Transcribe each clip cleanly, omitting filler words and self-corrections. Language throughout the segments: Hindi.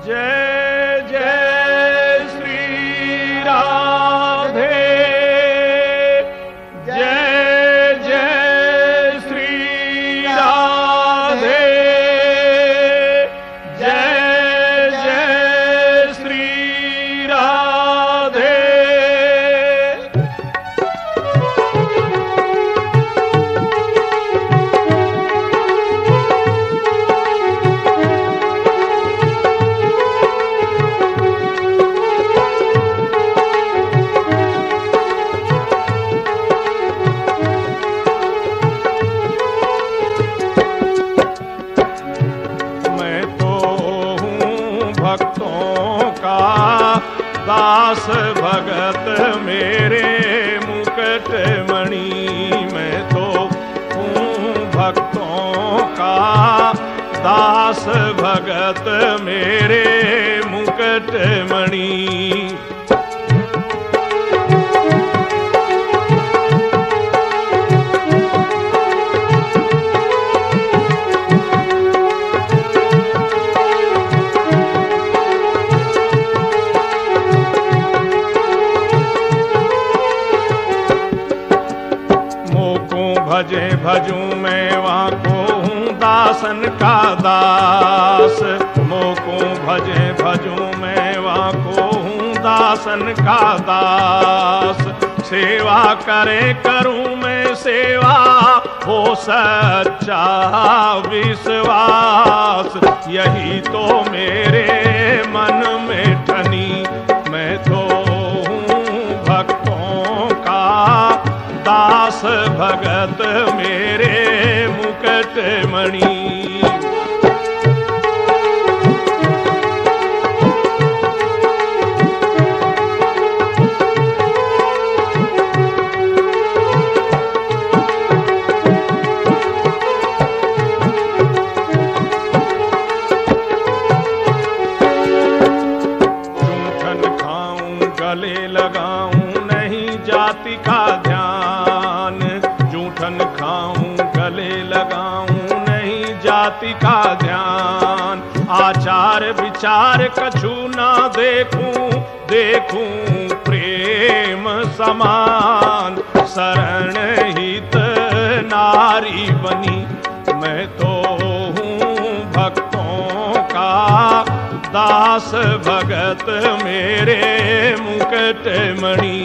जय जय श्री राधे, जय जय श्री राधे, जय जय श्री राधे। भक्तों का दास भगत मेरे मुकुट मणि, मैं तो हूँ भक्तों का दास भगत मेरे मुकुट मणि। भजे भजूं मैं वाको हूँ दासन का दास, मोको भजे भजूं मैं वाको हूँ दासन का दास। सेवा करे करूं मैं सेवा हो सच्चा विश्वास, यही तो मेरे मन में ठनी, मैं तो हूँ भक्तों का दास भगत मेरे मुकुट मणि। जूठन खाऊं गले लगाऊं नहीं जाति का ध्यान, जूठन खाऊं गले लगाऊं नहीं जाति का ध्यान। आचार विचार कछु ना देखूं, देखूं प्रेम समान। शरण हित नारी बनी, मैं तो हूँ भक्तों का दास भगत मेरे मुकुट मणि।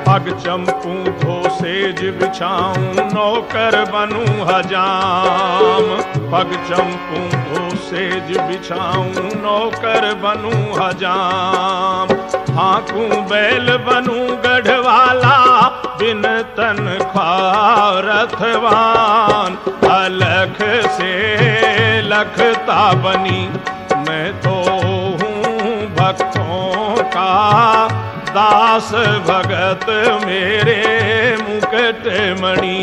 पग चंपू धो सेज बिछाऊं नौकर बनूं हजाम, पग चंपू धो सेज बिछाऊं नौकर बनूं हजाम। हाँकूं बैल बनूं गढ़वाला बिन तनख्वाह रथवान। अलख से लखता बनी, मैं तो हूँ भक्तों का दास भगत मेरे मुकुट मणि।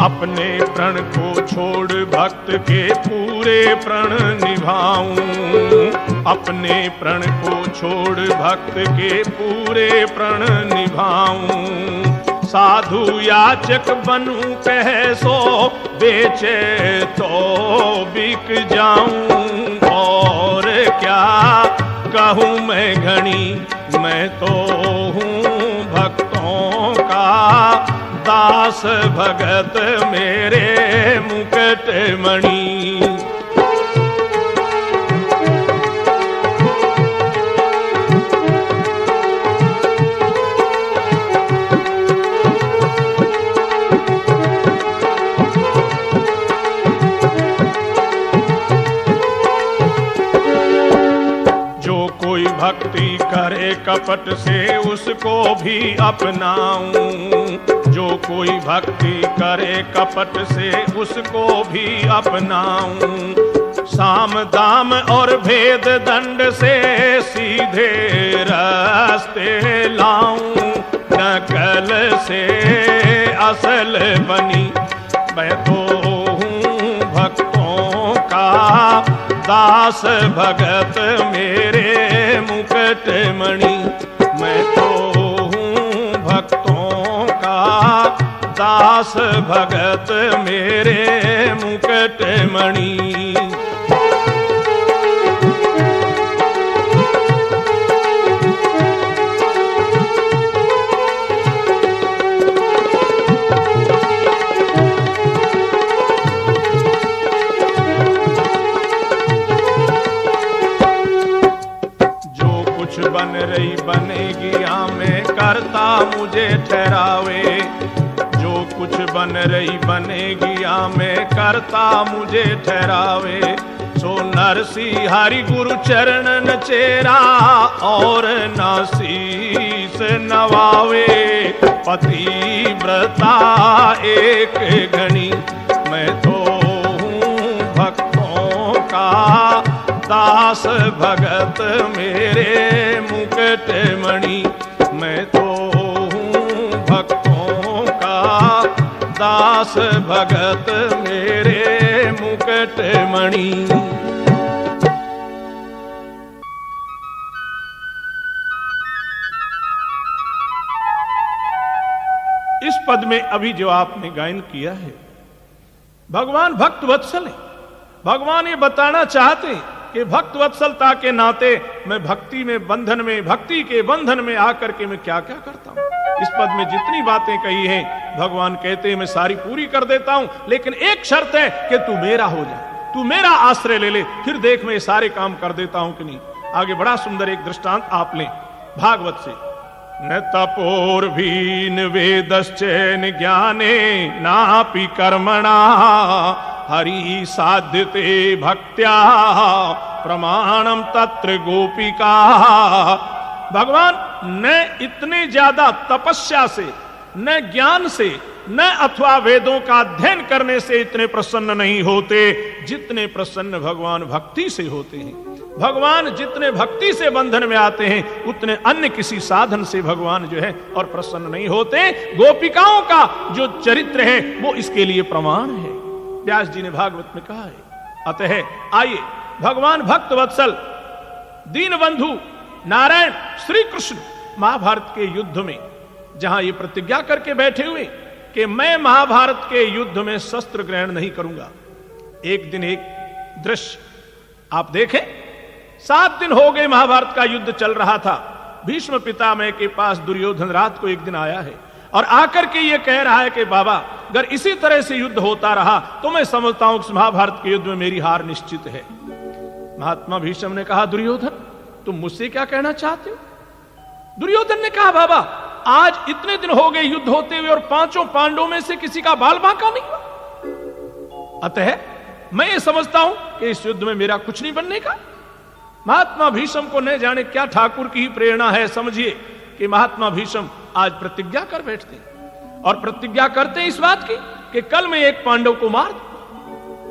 अपने प्रण को छोड़ भक्त के पूरे प्रण निभाऊं, अपने प्रण को छोड़ भक्त के पूरे प्रण निभाऊं। साधु याचक बनूं कह सो बेचे तो बिक जाऊं। और क्या कहूँ मैं घनी, मैं तो हूँ भक्तों का दास भगत मेरे मुकुट मणि। जो कोई भक्ति कर करे कपट से उसको भी अपनाऊं। जो कोई भक्ति करे कपट से उसको भी अपनाऊं। साम दाम और भेद दंड से सीधे रास्ते लाऊं। नकल से असल बनी मैं तो हूँ भक्तों का दास भगत मेरे मुकुट मणि। मैं तो हूँ भक्तों का दास भगत मेरे मुकुट मणि। बन रही बनेगी में करता मुझे ठहरावे। जो कुछ बन रही बनेगी में करता मुझे ठहरावे। सो नरसी हरि गुरु चरणन चेरा और न शीस नवावे। पतिव्रता एक घनी मैं तो हूँ भक्तों का दास भगत मेरे मुकुट मणि। मैं तो हूँ भक्तों का दास भगत मेरे मुकुट मणि। इस पद में अभी जो आपने गायन किया है, भगवान भक्त वत्सल है। भगवान ये बताना चाहते हैं कि भक्त वत्सलता के नाते मैं भक्ति में बंधन में, भक्ति के बंधन में आकर के मैं क्या क्या करता हूं। इस पद में जितनी बातें कही हैं भगवान कहते हैं मैं सारी पूरी कर देता हूं, लेकिन एक शर्त है कि तू मेरा हो जा, तू मेरा आश्रय ले ले, फिर देख मैं ये सारे काम कर देता हूं कि नहीं। आगे बड़ा सुंदर एक दृष्टांत आप लें भागवत से। न तपोर्भीन वेदश्चैन ज्ञाने नापि कर्मणा हरि साध्यते भक्त्या प्रमाणम तत्र गोपिका। भगवान न इतने ज्यादा तपस्या से, न ज्ञान से, न अथवा वेदों का अध्ययन करने से इतने प्रसन्न नहीं होते जितने प्रसन्न भगवान भक्ति से होते हैं। भगवान जितने भक्ति से बंधन में आते हैं उतने अन्य किसी साधन से भगवान जो है और प्रसन्न नहीं होते। गोपिकाओं का जो चरित्र है वो इसके लिए प्रमाण है। व्यास जी ने भागवत में कहा है। अतः आइए भगवान भक्त वत्सल दीन बंधु नारायण श्री कृष्ण महाभारत के युद्ध में जहां ये प्रतिज्ञा करके बैठे हुए कि मैं महाभारत के युद्ध में शस्त्र ग्रहण नहीं करूंगा। एक दिन एक दृश्य आप देखें, 7 दिन हो गए महाभारत का युद्ध चल रहा था। भीष्म पितामह के पास दुर्योधन रात को एक दिन आया है और आकर के ये कह रहा है कि बाबा अगर इसी तरह से युद्ध होता रहा तो मैं समझता हूं कि महाभारत के युद्ध में मेरी हार निश्चित है। महात्मा भीष्म ने कहा दुर्योधन तुम मुझसे क्या कहना चाहते हो? दुर्योधन ने कहा बाबा आज इतने दिन हो गए युद्ध होते हुए और 5 पांडवों में से किसी का बाल बांका नहीं हुआ। अतः मैं ये समझता हूं कि इस युद्ध में मेरा कुछ नहीं बनने का। महात्मा भीष्म को न जाने क्या ठाकुर की ही प्रेरणा है, समझिए कि महात्मा भीष्म आज प्रतिज्ञा कर बैठते हैं और प्रतिज्ञा करते हैं इस बात की कि कल मैं एक पांडव को मार दूं।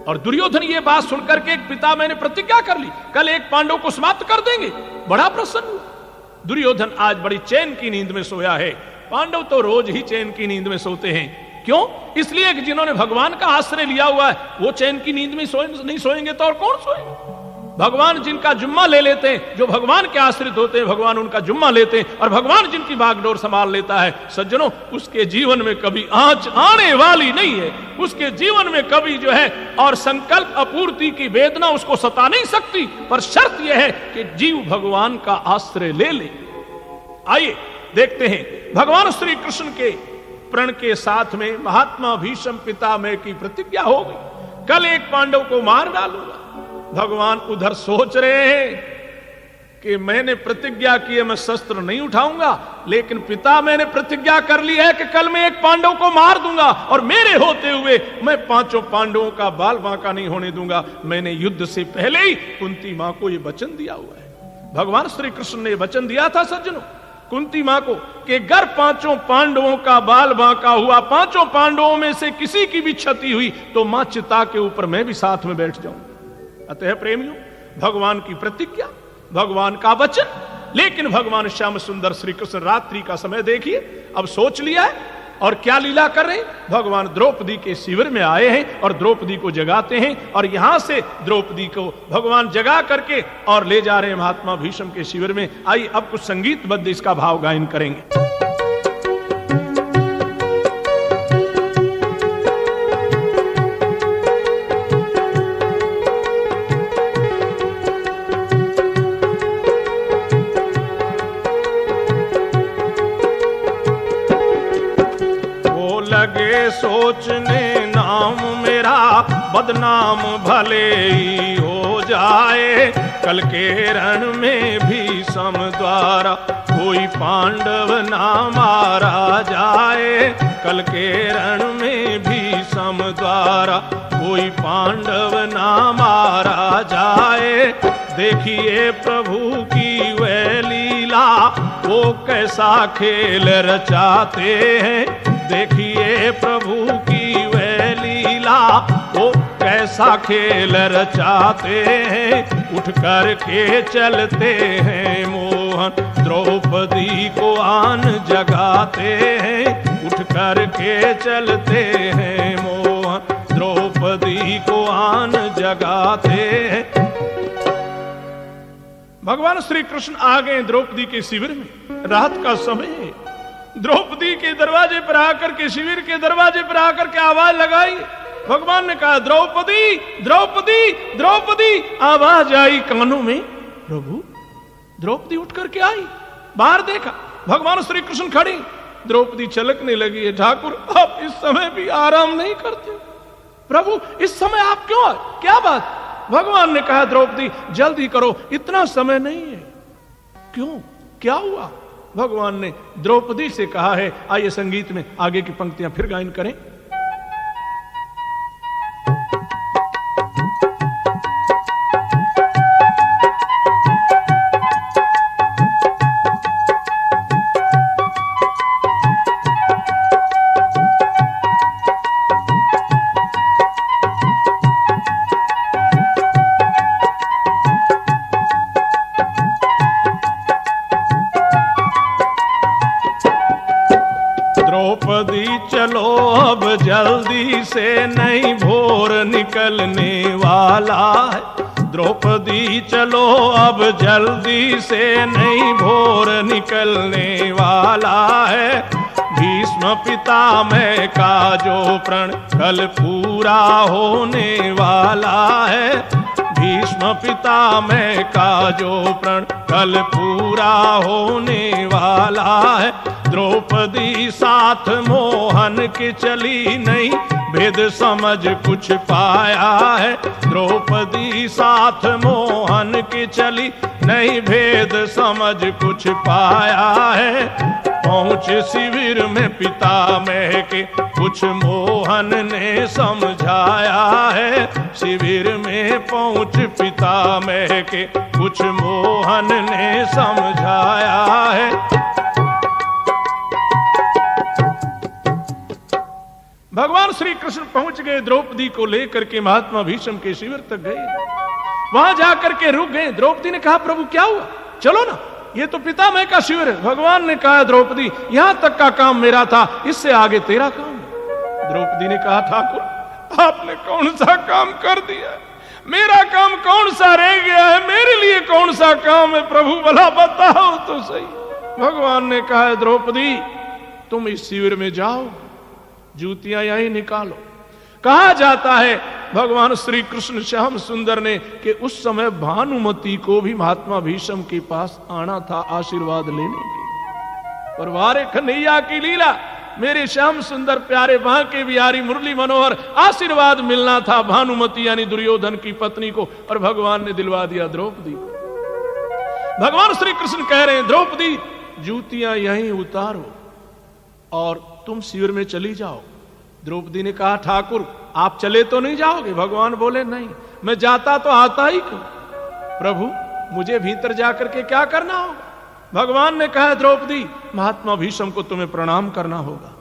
और दुर्योधन ये बात सुनकर के एक पिता मैंने प्रतिज्ञा कर ली कल एक पांडव को समाप्त कर देंगे, बड़ा प्रसन्न हुआ। दुर्योधन आज बड़ी चैन की नींद में सोया है। पांडव तो रोज ही चैन की नींद में सोते हैं। क्यों? इसलिए कि जिन्होंने भगवान का आश्रय लिया हुआ है वो चैन की नींद में नहीं सोएंगे तो और कौन सोएगा? भगवान जिनका जुम्मा ले लेते हैं, जो भगवान के आश्रित होते हैं, भगवान उनका जुम्मा लेते हैं और भगवान जिनकी बागडोर संभाल लेता है, सज्जनों उसके जीवन में कभी आंच आने वाली नहीं है। उसके जीवन में कभी जो है और संकल्प अपूर्ति की वेदना उसको सता नहीं सकती, पर शर्त यह है कि जीव भगवान का आश्रय ले ले। आइए देखते हैं भगवान श्री कृष्ण के प्रण के साथ में महात्मा भीष्म पितामह की प्रतिज्ञा हो गई, कल एक पांडव को मार डालूंगा। भगवान उधर सोच रहे हैं कि मैंने प्रतिज्ञा की है मैं शस्त्र नहीं उठाऊंगा, लेकिन पिता मैंने प्रतिज्ञा कर ली है कि कल मैं एक पांडव को मार दूंगा और मेरे होते हुए मैं 5 पांडवों का बाल बांका नहीं होने दूंगा। मैंने युद्ध से पहले ही कुंती मां को यह वचन दिया हुआ है। भगवान श्री कृष्ण ने वचन दिया था सज्जनों कुंती मां को कि अगर पांचों पांडवों का बाल बांका हुआ, पांचों पांडवों में से किसी की भी क्षति हुई तो मां चिता के ऊपर मैं भी साथ में बैठ जाऊं। अतः प्रेमियों, भगवान की प्रतिज्ञा, भगवान का वचन। लेकिन भगवान श्याम सुंदर श्री कृष्ण रात्रि का समय देखिए, अब सोच लिया है और क्या लीला कर रहे हैं। भगवान द्रौपदी के शिविर में आए हैं और द्रौपदी को जगाते हैं, और यहां से द्रौपदी को भगवान जगा करके और ले जा रहे हैं महात्मा भीष्म के शिविर में। आइए अब कुछ संगीतबद्ध इसका भाव गायन करेंगे। सोचने नाम मेरा बदनाम भले ही हो जाए, कल के रण में भीष्म द्वारा कोई पांडव ना मारा जाए, कल के रण में भीष्म द्वारा कोई पांडव ना मारा जाए। देखिए प्रभु की वह लीला, वो कैसा खेल रचाते हैं। देखिए प्रभु की वह लीला, वो कैसा खेल रचाते हैं। उठ कर के चलते हैं मोहन, द्रौपदी को आन जगाते हैं। उठ कर के चलते हैं मोहन, द्रौपदी को आन जगाते हैं। भगवान श्री कृष्ण आ गए द्रौपदी के शिविर में। रात का समय है, द्रौपदी के दरवाजे पर आकर के, शिविर के दरवाजे पर आकर के आवाज लगाई। भगवान ने कहा द्रौपदी द्रौपदी द्रौपदी। आवाज आई कानों में, प्रभु। द्रौपदी उठ करके आई, बाहर देखा भगवान श्री कृष्ण खड़ी। द्रौपदी चलकने लगी है। ठाकुर आप इस समय भी आराम नहीं करते। प्रभु इस समय आप क्यों आए, क्या बात। भगवान ने कहा द्रौपदी जल्दी करो, इतना समय नहीं है। क्यों, क्या हुआ। भगवान ने द्रौपदी से कहा है। आइए संगीत में आगे की पंक्तियां फिर गायन करें। चलो अब जल्दी से, नहीं भोर निकलने वाला है। द्रौपदी चलो अब जल्दी से, नहीं भोर निकलने वाला है। भीष्म पितामह का जो प्रण कल पूरा होने वाला है। भीष्म पितामह का जो प्रण कल पूरा होने वाला है। द्रौपदी साथ मोहन के चली, नहीं भेद समझ कुछ पाया है। द्रौपदी साथ मोहन के चली, नहीं भेद समझ कुछ पाया है। पहुंच शिविर में पितामह के, कुछ मोहन ने समझाया है। शिविर में पहुंच पितामह के, कुछ मोहन ने समझाया है। भगवान श्री कृष्ण पहुंच गए, द्रौपदी को लेकर के महात्मा भीष्म के शिविर तक गए। वहां जाकर के रुक गए। द्रौपदी ने कहा प्रभु क्या हुआ, चलो ना, ये तो पितामह का शिविर है। भगवान ने कहा द्रौपदी यहां तक का काम मेरा था, इससे आगे तेरा काम है। द्रौपदी ने कहा ठाकुर आपने कौन सा काम कर दिया, मेरा काम कौन सा रह गया है, मेरे लिए कौन सा काम है प्रभु, भला बताओ तो सही। भगवान ने कहा द्रौपदी तुम इस शिविर में जाओ, जूतियां यहीं निकालो। कहा जाता है भगवान श्री कृष्ण श्याम सुंदर ने कि उस समय भानुमति को भी महात्मा भीष्म के पास आना था आशीर्वाद लेने के। पर वारे कन्हैया की लीला, मेरे श्याम सुंदर प्यारे वहां के बिहारी मुरली मनोहर, आशीर्वाद मिलना था भानुमति यानी दुर्योधन की पत्नी को, और भगवान ने दिलवा दिया द्रौपदी को। भगवान श्री कृष्ण कह रहे हैं द्रौपदी जूतियां यहीं उतारो और तुम शिविर में चली जाओ। द्रौपदी ने कहा ठाकुर आप चले तो नहीं जाओगे। भगवान बोले नहीं, मैं जाता तो आता ही क्यों। प्रभु मुझे भीतर जाकर के क्या करना होगा? भगवान ने कहा द्रौपदी महात्मा भीष्म को तुम्हें प्रणाम करना होगा,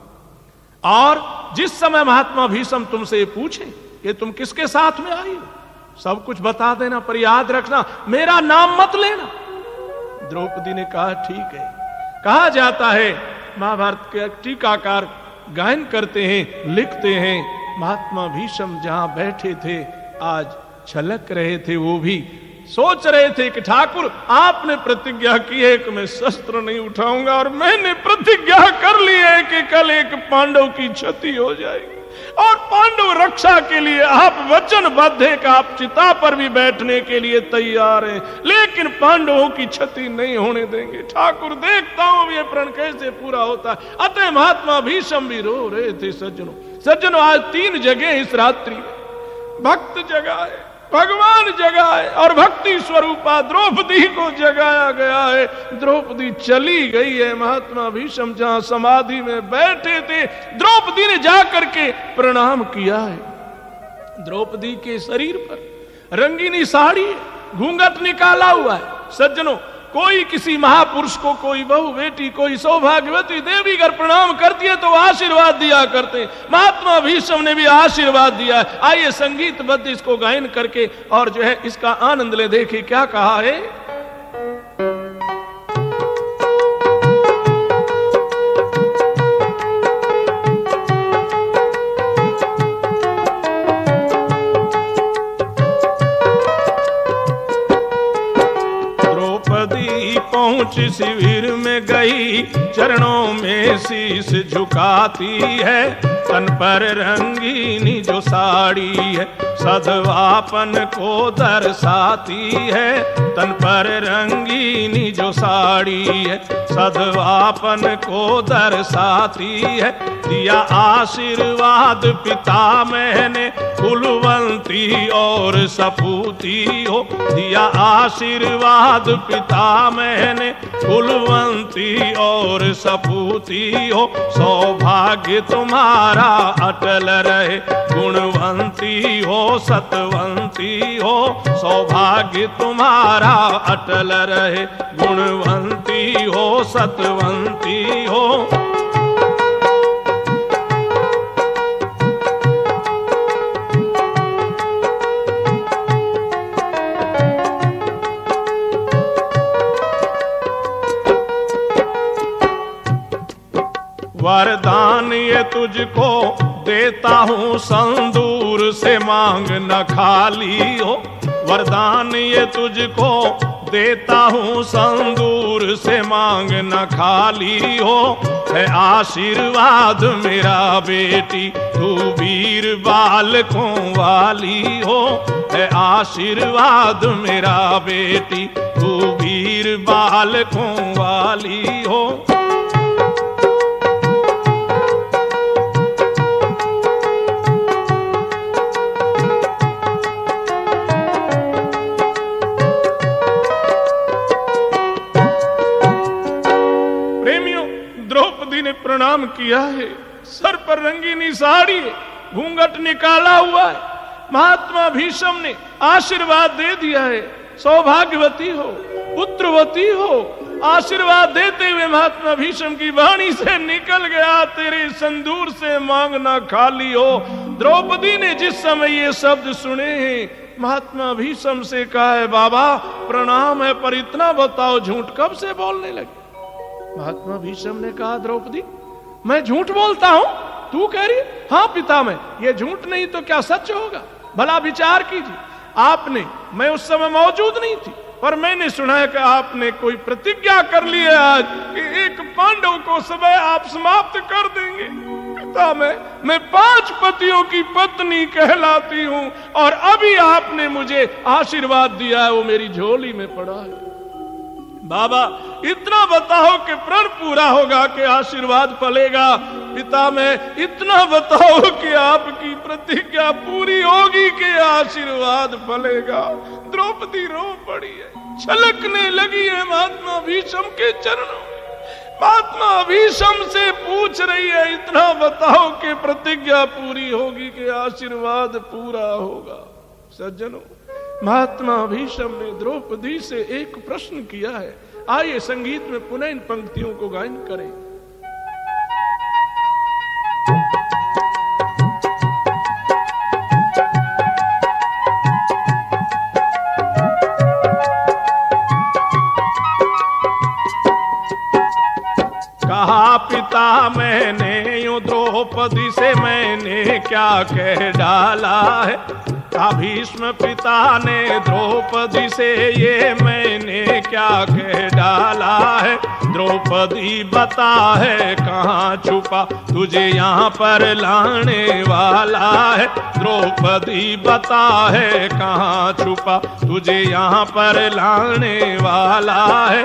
और जिस समय महात्मा भीष्म तुमसे पूछे कि तुम किसके साथ में आई हो, सब कुछ बता देना, पर याद रखना मेरा नाम मत लेना। द्रौपदी ने कहा ठीक है। कहा जाता है, महाभारत के टीकाकार गायन करते हैं, लिखते हैं, महात्मा भीष्म जहां बैठे थे आज छलक रहे थे, वो भी सोच रहे थे कि ठाकुर आपने प्रतिज्ञा की है कि मैं शस्त्र नहीं उठाऊंगा, और मैंने प्रतिज्ञा कर ली है कि कल एक पांडव की क्षति हो जाएगी, और पांडव रक्षा के लिए आप वचनबद्ध है कि आप चिता पर भी बैठने के लिए तैयार हैं, लेकिन पांडवों की क्षति नहीं होने देंगे। ठाकुर देखता हूं ये प्रण कैसे पूरा होता है। अतः महात्मा भीष्म भी रो रहे थे। सज्जनों आज 3 जगह इस रात्रि में भक्त जगाए, भगवान जगाए, और भक्ति स्वरूपा द्रौपदी को जगाया गया है। द्रौपदी चली गई है। महात्मा भीष्म जहां समाधि में बैठे थे, द्रौपदी ने जाकर के प्रणाम किया है। द्रौपदी के शरीर पर रंगीनी साड़ी है, घूंघट निकाला हुआ है। सज्जनों कोई किसी महापुरुष को, कोई बहू बेटी, कोई सौभाग्यवती देवी अगर प्रणाम करती है तो आशीर्वाद दिया करते हैं। महात्मा भीष्म ने भी आशीर्वाद दिया है। आइए संगीतबद्ध इसको गायन करके और जो है इसका आनंद ले। देखिए क्या कहा है। पहुंच शिविर में गई, चरणों में शीश झुकाती है, तन पर रंगीनी जो साड़ी है सधवापन को दर्शाती है। तन पर रंगीनी जो साड़ी है सधवापन को दर्शाती है। दिया आशीर्वाद पिता मैंने कुलवंती और सपूती हो। दिया आशीर्वाद पिता मैंने कुलवंती और सपूती हो। सौभाग्य तुम्हारा अटल रहे, गुणवंती हो सतवंती हो। सौभाग्य तुम्हारा अटल रहे, गुणवंती हो सतवंती हो। वरदान ये तुझको देता हूँ, संदूर से मांग न खाली हो। वरदान ये तुझको देता हूँ, संदूर से मांग न खाली हो। है आशीर्वाद मेरा बेटी, तू वीर बालकों वाली हो। है आशीर्वाद मेरा बेटी, तू वीर बालकों वाली हो। द्रौपदी ने प्रणाम किया है। सर पर रंगीनी साड़ी है, घूंघट निकाला हुआ है। महात्मा भीष्म ने आशीर्वाद दे दिया है। सौभाग्यवती हो, पुत्रवती हो। आशीर्वाद देते हुए महात्मा भीष्म की वाणी से निकल गया, तेरे संदूर से मांगना खाली हो। द्रौपदी ने जिस समय ये शब्द सुने हैं, महात्मा भीष्म से कहा है बाबा प्रणाम है, पर इतना बताओ झूठ कब से बोलने लगे। महात्मा भीष्म ने कहा द्रौपदी मैं झूठ बोलता हूं? तू कह रही? हाँ पिता ये झूठ नहीं तो क्या सच होगा? भला विचार कीजिए। आपने, मैं उस समय मौजूद नहीं थी, पर मैंने सुना है कि आपने कोई प्रतिज्ञा कर ली है आज कि एक पांडव को समय आप समाप्त कर देंगे। पिता मैं 5 पतियों की पत्नी कहलाती हूं, और अभी आपने मुझे आशीर्वाद दिया है, वो मेरी झोली में पड़ा है। बाबा इतना बताओ कि प्रण पूरा होगा कि आशीर्वाद फलेगा। पिता इतना बताओ कि आपकी प्रतिज्ञा पूरी होगी कि आशीर्वाद फलेगा। द्रौपदी रो पड़ी है, छलकने लगी है महात्मा भीष्म के चरणों में। महात्मा भीष्म से पूछ रही है इतना बताओ कि प्रतिज्ञा पूरी होगी कि आशीर्वाद पूरा होगा। सज्जनों महात्मा भीष्म ने द्रौपदी से एक प्रश्न किया है। आइए संगीत में पुनः इन पंक्तियों को गायन करें। कहा पिता मैंने यूं द्रौपदी से मैंने क्या कह डाला है। भीष्म पिता ने द्रौपदी से ये मैंने क्या कह डाला है। द्रौपदी बता है कहाँ छुपा तुझे यहाँ पर लाने वाला है। द्रौपदी बता है कहाँ छुपा तुझे यहाँ पर लाने वाला है।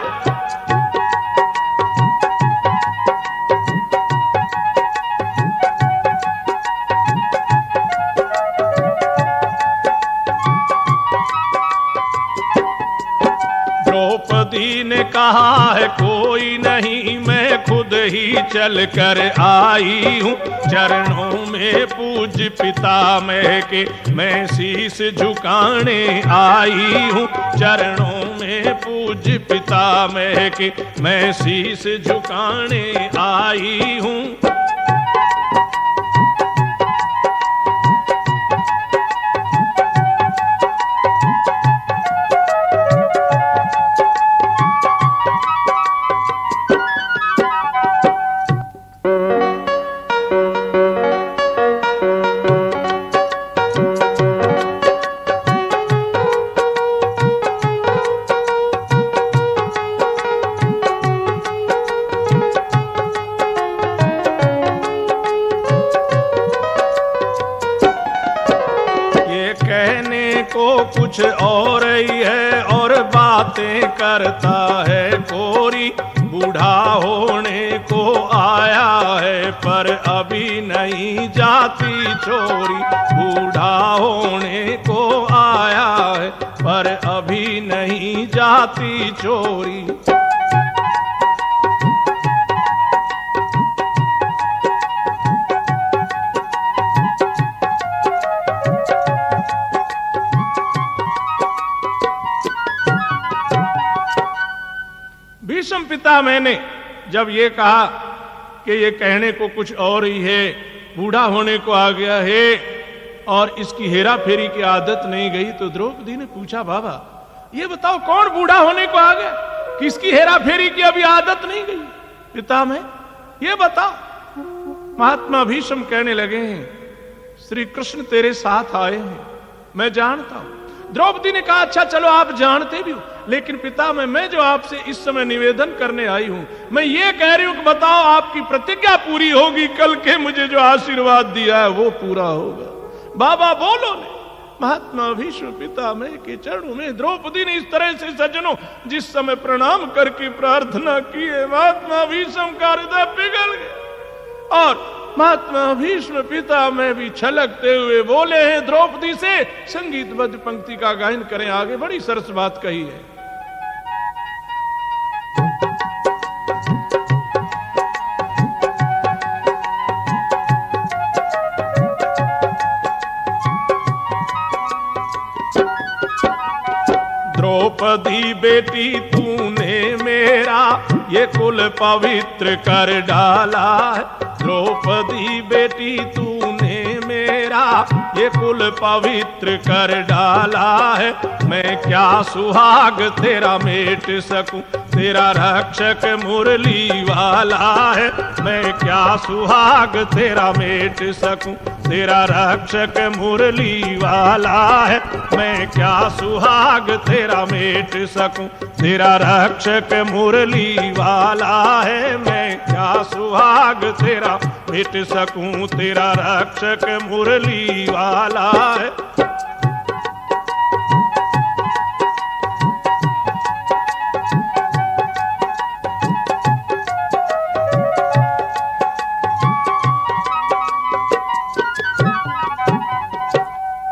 द्रौपदी ने कहा है कोई नहीं मैं खुद ही चल कर आई हूँ। चरणों में पूज पितामह के मैं शीश झुकाने आई हूँ। चरणों में पूज पितामह के मैं शीश झुकाने आई हूँ। कुछ और ही है और बातें करता है कोरी। बूढ़ा होने को आया है पर अभी नहीं जाती चोरी। बूढ़ा होने को आया है पर अभी नहीं जाती चोरी। भीष्म पिता मैंने जब ये कहा कि ये कहने को कुछ और ही है, बूढ़ा होने को आ गया है और इसकी हेरा फेरी की आदत नहीं गई, तो द्रौपदी ने पूछा बाबा ये बताओ कौन बूढ़ा होने को आ गया, किसकी हेरा फेरी की अभी आदत नहीं गई। पिता मैं ये बताओ। महात्मा भीष्म कहने लगे हैं श्री कृष्ण तेरे साथ आए हैं, मैं जानता हूं। द्रौपदी ने कहा अच्छा चलो आप जानते भी हो, लेकिन पिता मैं जो आपसे इस समय निवेदन करने आई हूं, मैं ये कह रही हूं कि बताओ आपकी प्रतिज्ञा पूरी होगी, कल के मुझे जो आशीर्वाद दिया है वो पूरा होगा। बाबा बोलो ने। महात्मा भीष्म पिता मैं के चरणों में द्रौपदी ने इस तरह से सज्जनों जिस समय प्रणाम करके प्रार्थना की है, महात्मा भीष्म का हृदय पिघल गया और महात्मा भीष्म पिता में भी छलकते हुए बोले हैं द्रौपदी से। संगीतबद्ध पंक्ति का गायन करें आगे, बड़ी सरस बात कही है। द्रौपदी बेटी तूने मेरा ये कुल पवित्र कर डाला है। द्रौपदी बेटी तूने मेरा ये कुल पवित्र कर डाला है। मैं क्या सुहाग तेरा मेट सकूं, तेरा रक्षक मुरली वाला है। मैं क्या सुहाग तेरा मेट सकूं, तेरा रक्षक मुरली वाला है। मैं क्या सुहाग तेरा मेट सकूं, तेरा रक्षक मुरली वाला है। मैं क्या सुहाग तेरा मिट सकूं, तेरा रक्षक मुरली वाला है।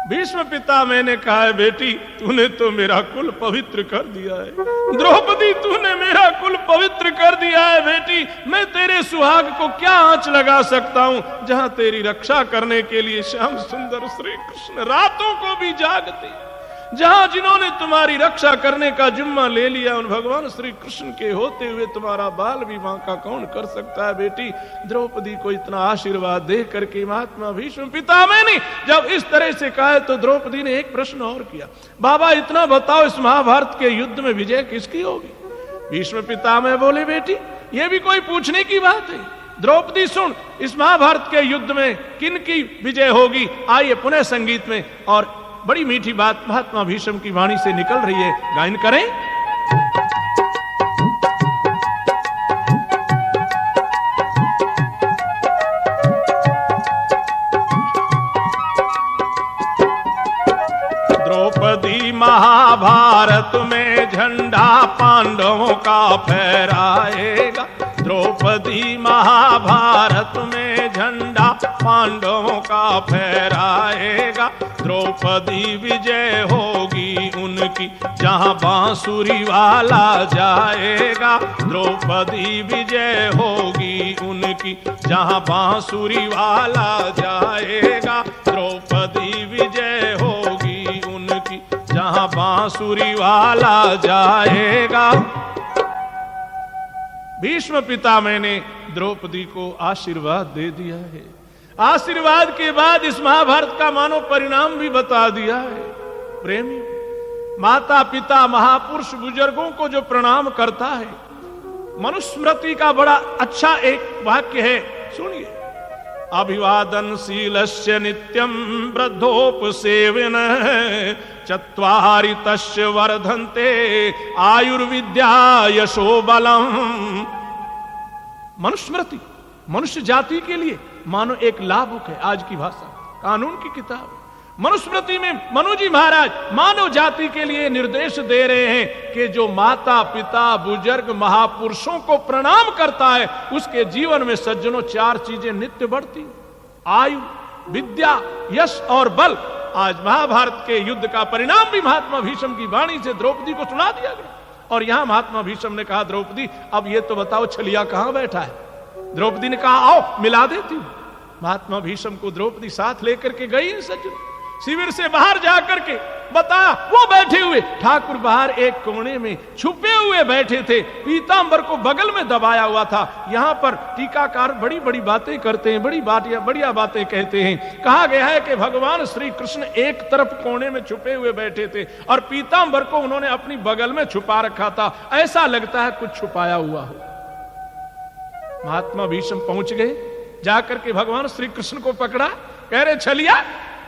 भीष्म पिता मैंने कहा है बेटी तूने तो मेरा कुल पवित्र कर दिया है। द्रौपदी तूने मेरा कुल पवित्र कर दिया है बेटी। मैं तेरे सुहाग को क्या आंच लगा सकता हूं, जहां तेरी रक्षा करने के लिए श्याम सुंदर श्री कृष्ण रातों को भी जागते, जहां जिन्होंने तुम्हारी रक्षा करने का जिम्मा ले लिया, उन भगवान श्री कृष्ण के होते हुए तुम्हारा बाल विवाह का कौन कर सकता है। बेटी द्रौपदी को इतना आशीर्वाद दे करके महात्मा भीष्म पितामह ने जब इस तरह से कहा तो द्रौपदी ने एक प्रश्न और किया, बाबा इतना बताओ इस महाभारत के युद्ध में विजय किसकी होगी। भीष्म पितामह बोले, बेटी यह भी कोई पूछने की बात है। द्रौपदी सुन, इस महाभारत के युद्ध में किन की विजय होगी। आइए पुनः संगीत में, और बड़ी मीठी बात महात्मा भीष्म की वाणी से निकल रही है, गायन करें। द्रौपदी महाभारत में झंडा पांडवों का फहराएगा। द्रौपदी महाभारत में झंडा पांडवों का फहराएगा। द्रौपदी विजय होगी उनकी जहां बांसुरी वाला जाएगा। द्रौपदी विजय होगी उनकी जहां बांसुरी वाला जाएगा। द्रौपदी विजय होगी उनकी जहां बांसुरी वाला जाएगा। भीष्म पितामह ने द्रौपदी को आशीर्वाद दे दिया है। आशीर्वाद के बाद इस महाभारत का मानो परिणाम भी बता दिया है। प्रेमी, माता पिता महापुरुष बुजुर्गों को जो प्रणाम करता है, मनुस्मृति का बड़ा अच्छा एक वाक्य है, सुनिए। अभिवादनशीलस्य नित्यं वृद्धोपसेवन चत्वारि तस्य वर्धन्ते आयुर्विद्या यशो बलम। मनुस्मृति मनुष्य जाति के लिए मानो एक लाभुक है। आज की भाषा कानून की किताब। मनुस्मृति में मनु जी महाराज मानव जाति के लिए निर्देश दे रहे हैं कि जो माता पिता बुजुर्ग महापुरुषों को प्रणाम करता है उसके जीवन में सज्जनों चार चीजें नित्य बढ़ती, आयु, विद्या, यश और बल। आज महाभारत के युद्ध का परिणाम भी महात्मा भीष्म की वाणी से द्रौपदी को सुना दिया गया। और यहां महात्मा भीष्म ने कहा, द्रौपदी अब ये तो बताओ छलिया कहां बैठा है। द्रौपदी ने कहा, आओ मिला देती हूं। महात्मा भीष्म को द्रौपदी साथ लेकर के गई सज्जन शिविर से बाहर जाकर के बताया, वो बैठे हुए ठाकुर बाहर एक कोने में छुपे हुए बैठे थे, पीतांबर को बगल में दबाया हुआ था। यहां पर टीकाकार बड़ी बड़ी बातें करते हैं, बढ़िया बातें कहते हैं। कहा गया है कि भगवान श्री कृष्ण एक तरफ कोने में छुपे हुए बैठे थे और पीतांबर को उन्होंने अपनी बगल में छुपा रखा था। ऐसा लगता है कुछ छुपाया हुआ हो। महात्मा भीष्म पहुंच गए, जाकर के भगवान श्री कृष्ण को पकड़ा, कह रहे छलिया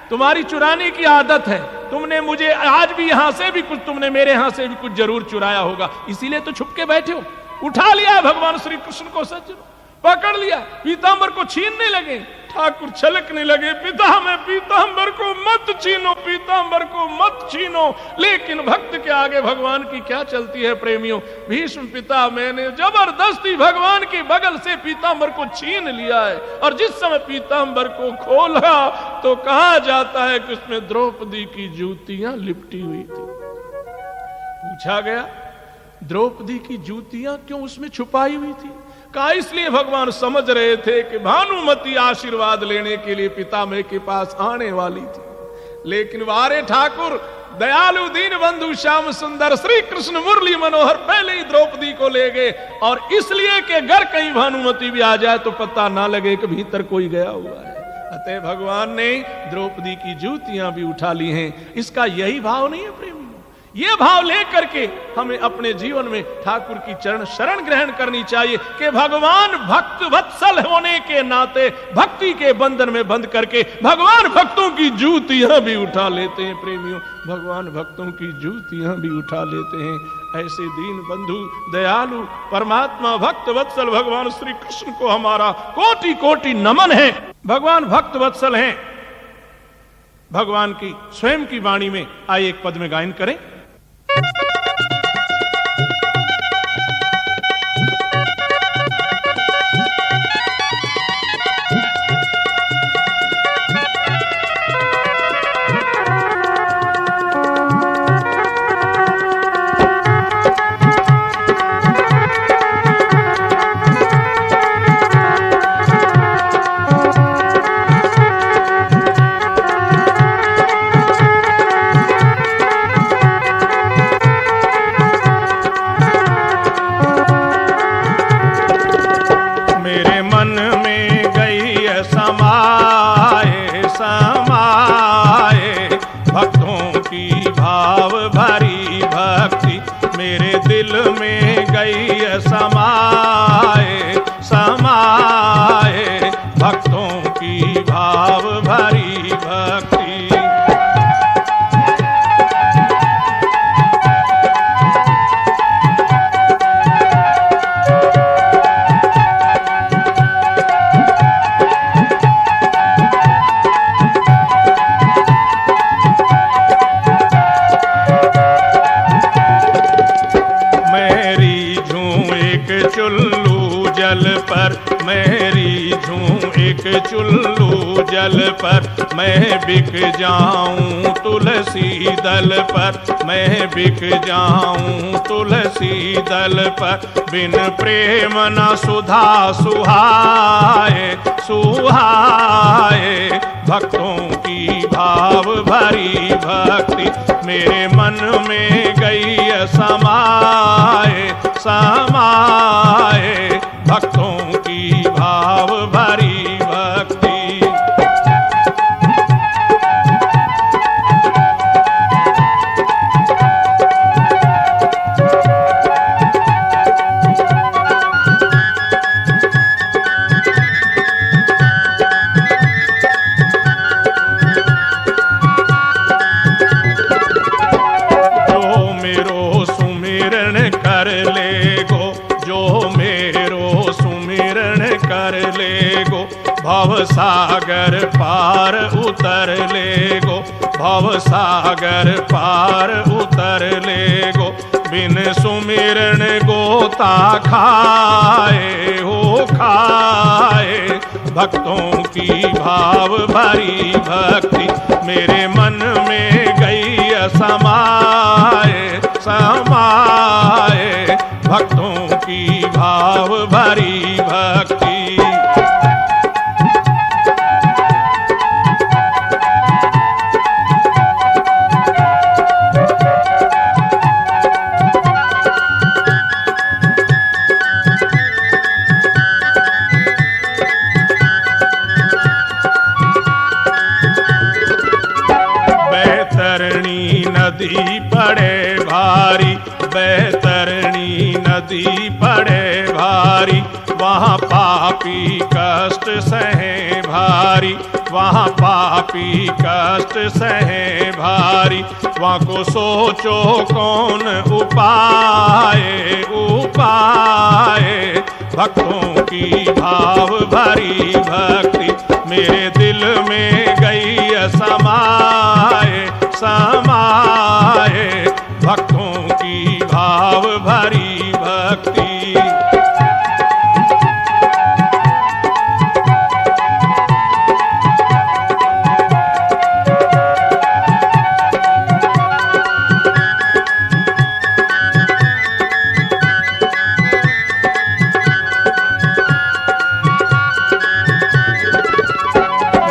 तुम्हारी चुराने की आदत है, तुमने मुझे आज भी यहां से भी कुछ, तुमने मेरे यहां से भी कुछ जरूर चुराया होगा, इसीलिए तो छुप के बैठे हो। उठा लिया भगवान श्री कृष्ण को सज्जनों, पकड़ लिया, पीतांबर को छीनने लगे। ठाकुर छलकने लगे, पीतांबर को मत छीनो, पीतांबर को मत छीनो। लेकिन भक्त के आगे भगवान की क्या चलती है प्रेमियों। भीष्म पितामह ने जबरदस्ती भगवान के बगल से पीतांबर को छीन लिया है। और जिस समय पीतांबर को खोला तो कहा जाता है कि उसमें द्रौपदी की जूतियां लिपटी हुई थी। पूछा गया, द्रौपदी की जूतियां क्यों उसमें छुपाई हुई थी। कहा, इसलिए भगवान समझ रहे थे कि भानुमति आशीर्वाद लेने के लिए पितामह के पास आने वाली थी। लेकिन वारे ठाकुर दयालु दीन बंधु श्याम सुंदर श्री कृष्ण मुरली मनोहर पहले ही द्रौपदी को ले गए। और इसलिए कि अगर कहीं भानुमति भी आ जाए तो पता ना लगे कि भीतर कोई गया हुआ है। अतः भगवान ने द्रौपदी की जूतियां भी उठा ली हैं। इसका यही भाव नहीं है प्रेमी। ये भाव लेकर के हमें अपने जीवन में ठाकुर की चरण शरण ग्रहण करनी चाहिए कि भगवान भक्त वत्सल होने के नाते भक्ति के बंधन में बंध करके भगवान भक्तों की जूतियां भी उठा लेते हैं। प्रेमियों, भगवान भक्तों की जूतियां भी उठा लेते हैं। ऐसे दीन बंधु दयालु परमात्मा भक्त वत्सल भगवान श्री कृष्ण को हमारा कोटि कोटि नमन है। भगवान भक्त वत्सल हैं। भगवान की स्वयं की वाणी में आइए एक पद में गायन करें। गई समाए समाए, भक्तों की भाव भरी भक्ति। चुल्लू जल पर मैं रीझूं एक चुल्लू जल पर, मैं बिक जाऊं तुलसी दल पर, मैं बिक जाऊं तुलसी दल पर। बिन प्रेम न सुधा सुहाए सुहाए, भक्तों की भाव भरी भक्ति मेरे मन में गई समाए समाए, भक्तों की भाव भरी भक्ति। जो मेरो सुमिरन कर ले गो, जो मेरो सुमिरन कर ले गो, भव सागर पार उतर ले गो, भव सागर पार उतर ले गो। बिन सुमिरन गोता खाए हो खाए, भक्तों की भाव भरी भक्ति मेरे मन में गई समाए समाए, भक्तों की भाव भरी भक्ति। बैतरणी नदी पड़े भारी, बैतरणी नदी पड़े भारी, वहाँ पापी कष्ट सहे भारी, वहाँ पापी कष्ट सहे भारी। वहाँ को सोचो कौन उपाय उपाय, भक्तों की भाव भरी भक्ति मेरे दिल में गई समाए समाए, भक्तों की भाव भरी भक्ति।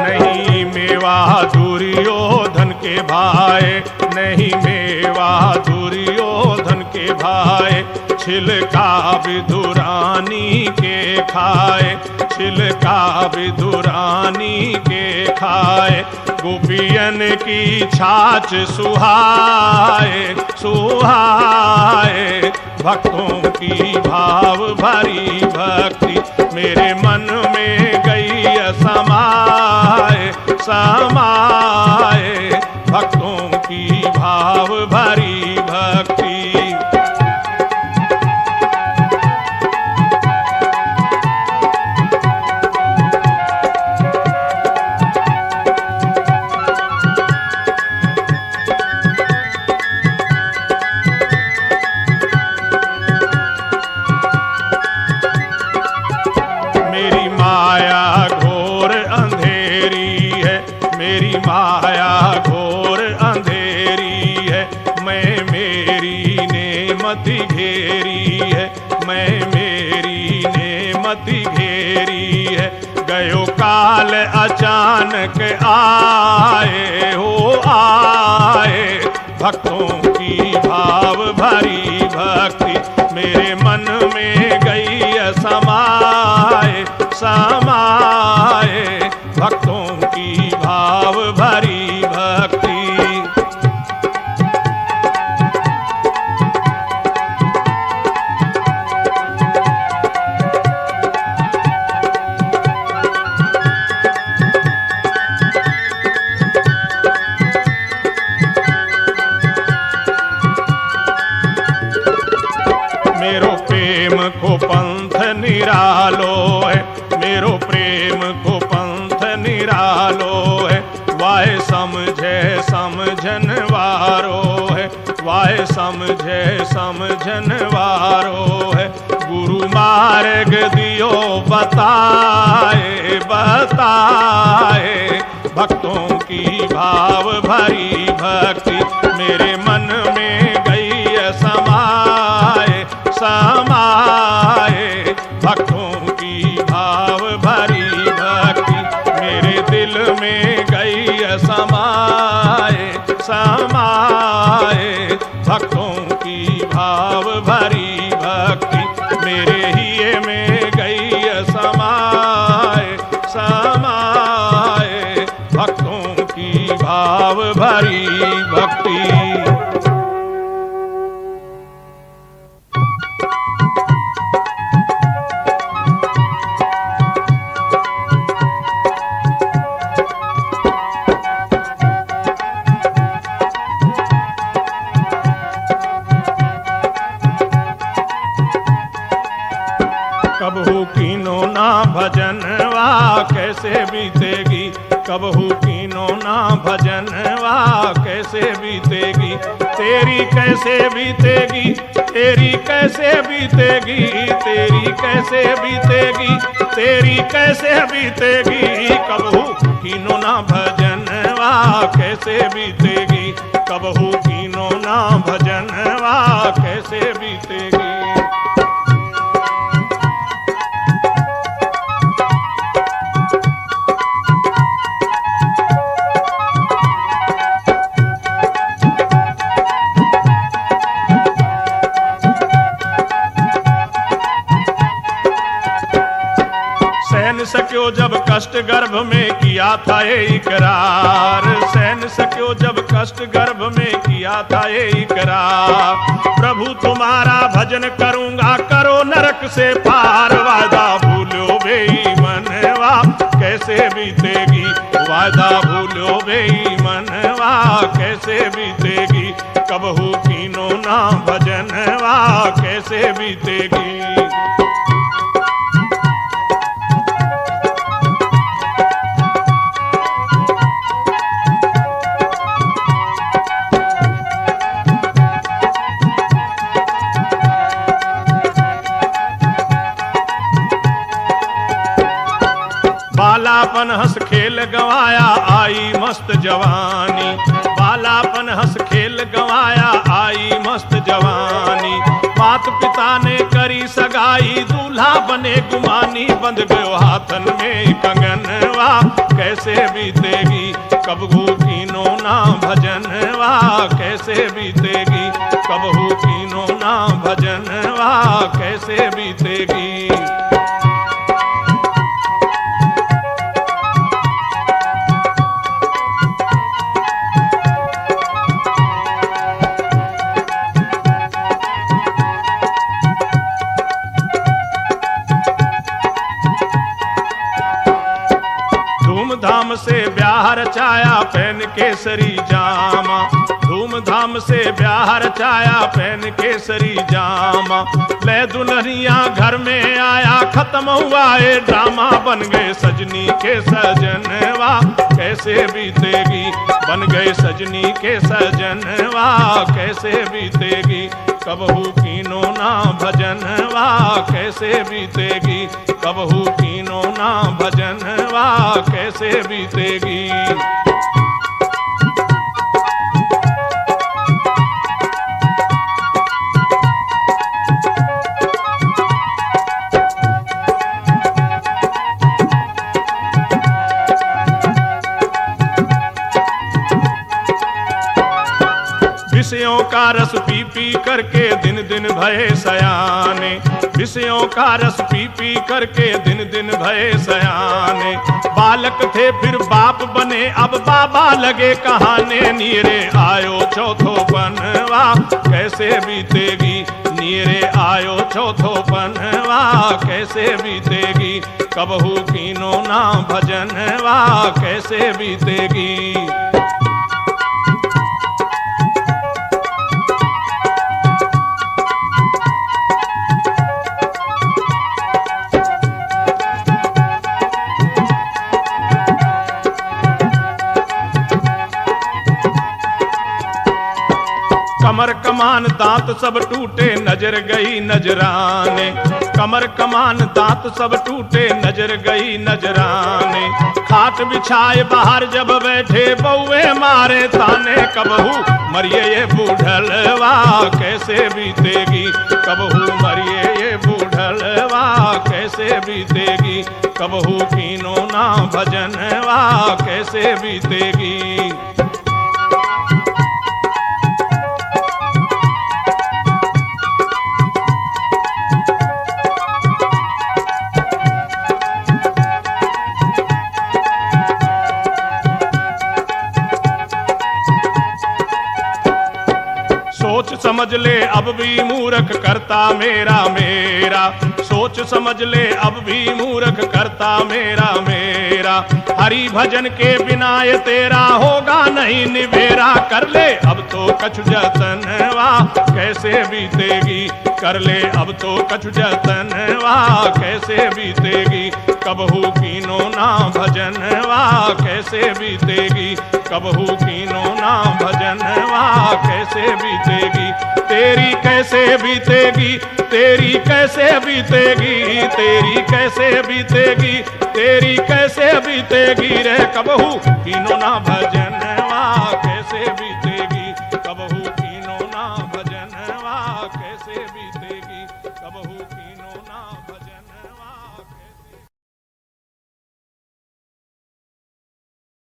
नहीं मेवा दुर्योधन के भाई, नहीं मेवा दुर्योधन के भाई, छिलका विदुरानी के खाए, छिलका विदुरानी के खाए। गोपियन की छाछ सुहाए सुहाए, भक्तों की भाव भरी भक्ति मेरे मन में गई समाए समाए, भक्तों की भाव भरी भक्ति। मेरी माया घोर अंधेरी है, मेरी माया घोर अंधेरी है, मैं मेरी नेमति घेरी है, मैं मेरी नेमति घेरी है। गयो काल अचानक आए हो आए, भक्तों की भाव भरी भक्ति मेरे मन में गई समाए समाए, भक्तों की भाव भरी भक्ति। पंथ निरालो है, मेरो प्रेम को पंथ निरालो है। वाय समझे समझन वारो है, वाय समझे समझन वारो है। गुरु मार्ग दियो बताए बताए, भक्तों की भाव भरी भक्ति मेरे मन में गई समाए समाए। भक्तों की भाव भरी भक्ति मेरे दिल में गई समाए समाए। भक्तों की भाव भरी भक्ति मेरे हिये में गई समाए समाए। भक्तों की भाव भरी भक्ति। कबहू कीनो ना भजनवा कैसे बीतेगी, कबहू कीनो ना भजनवा कैसे बीतेगी। तेरी कैसे बीतेगी, तेरी कैसे बीतेगी, तेरी कैसे बीतेगी, तेरी कैसे बीतेगी। कबहू कीनो ना भजनवा कैसे बीतेगी, कबहू कीनो ना भजनवा कैसे बीतेगी। सहन सक्यो जब कष्ट गर्भ में किया था ये इकरार, सहन सक्यो जब कष्ट गर्भ में किया था ये इकरार। प्रभु तुम्हारा भजन करूंगा करो नरक से पार। वादा भूलो बेईमानवा कैसे बीतेगी, वादा भूलो बेईमानवा कैसे बीतेगी। कबहू कीनो ना भजनवा कैसे बीतेगी। बालापन हंस खेल गवाया आई मस्त जवानी, बालापन हंस खेल गवाया आई मस्त जवानी। मात पिता ने करी सगाई दूल्हा बने गुमानी, बंध गयो हाथन में कंगनवा कैसे बीतेगी। कबहू कीनो ना भजनवा कैसे बीतेगी, कबहू कीनो ना भजनवा कैसे बीतेगी। धूमधाम से ब्याह रचाया पहन केसरी जामा, धूमधाम से ब्याह रचाया पहन केसरी जामा। ले दुल्हनिया घर में आया खत्म हुआ ये ड्रामा, बन गए सजनी के सजनवा कैसे बीतेगी, बन गए सजनी के सजनवा कैसे बीतेगी। कबहू कीनो ना भजनवा कैसे बीतेगी, कबहू कीनो ना भजनवा कैसे बीतेगी। विषयों का रस पी पी करके दिन दिन भये सयाने, विषयों का रस पी पी करके दिन दिन भये सयाने। बालक थे फिर बाप बने अब बाबा लगे कहाने, नीरे आयो चौथो पनवा कैसे बीतेगी, नीरे आयो चौथो पनवा कैसे बीतेगी। कबहू कीनो ना भजनवा कैसे बीतेगी। कमान दांत सब टूटे नजर गई नजराने, कमर कमान दांत सब टूटे नजर गई नजराने। खाट बिछाए बाहर जब बैठे बउए मारे ताने, कबहू मरिए ये बूढ़लवा कैसे बीतेगी, कबहू मरिए ये बूढ़लवा कैसे बीतेगी, कबहू कीनो ना भजनवा कैसे बीतेगी। सोच समझ ले अब भी मूर्ख करता मेरा मेरा, सोच समझ ले अब भी मूर्ख करता मेरा मेरा। हरि भजन के बिना ये तेरा होगा नहीं निवेरा, कर ले अब तो कछु जतनवा कैसे बीतेगी, कर ले अब तो कछु जतनवा कैसे बीतेगी, कबहू कीनो ना भजनवा कैसे बीतेगी, कबहू कीनो ना भजनवा कैसे बीतेगी। तेरी कैसे बीतेगी, तेरी कैसे बीतेगी, तेरी कैसे बीतेगी, तेरी कैसे बीतेगी रे, कबहू कीनो ना भजन